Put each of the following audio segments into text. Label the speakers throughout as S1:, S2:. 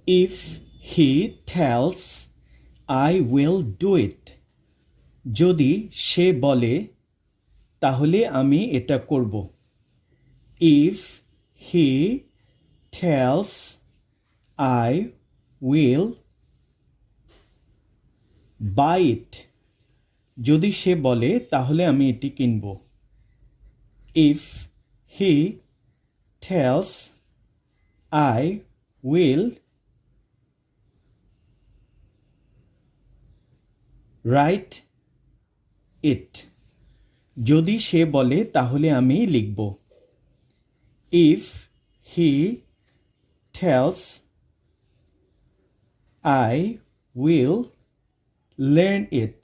S1: If he tells, I will do it. যদি সে বলে তাহলে আমি এটা করব। If he tells, I will buy it. যদি সে বলে তাহলে আমি এটি কিনব। If he tells, I will write it. যদি সে বলে তাহলে আমি লিখব। If he tells, I will learn it.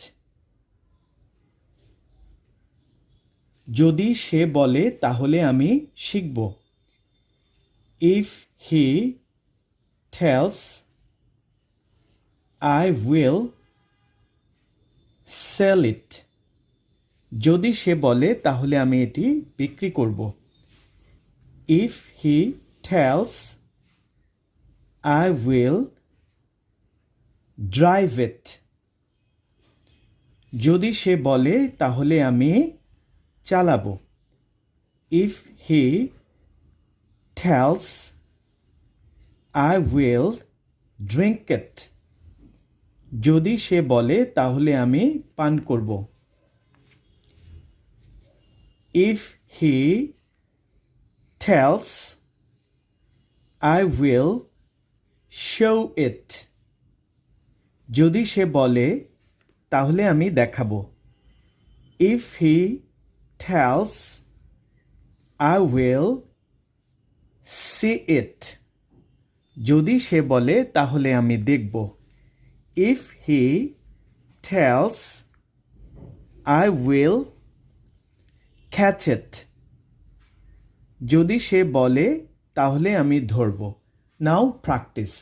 S1: যদি সে বলে তাহলে আমি শিখব। If he tells, I will sell it. যদি সে বলে তাহলে আমি এটি বিক্রি করব। If he tells, I will drive it. যদি সে বলে তাহলে আমি চালাবো। If he tells, I will drink it. যদি সে বলে তাহলে আমি পান করব। If he tells, I will show it. যদি সে বলে তাহলে আমি দেখাবো। If he tells, I will see it. যদি সে বলে তাহলে আমি দেখব। If he tells, I will catch it. যদি সে বলে তাহলে আমি ধরব। Now practice.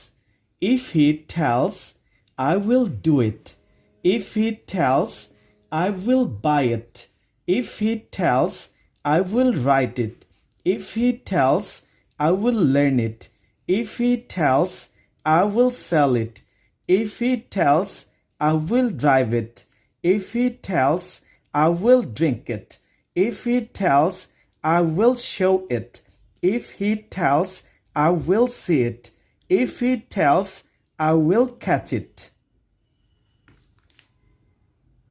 S1: If he tells, I will do it. If he tells, I will buy it. If he tells, I will write it. If he tells, I will learn it. If he tells, I will sell it. If he tells, I will drive it. If he tells, I will drink it. If he tells, I will show it. If he tells, I will see it. If he tells, I will catch it.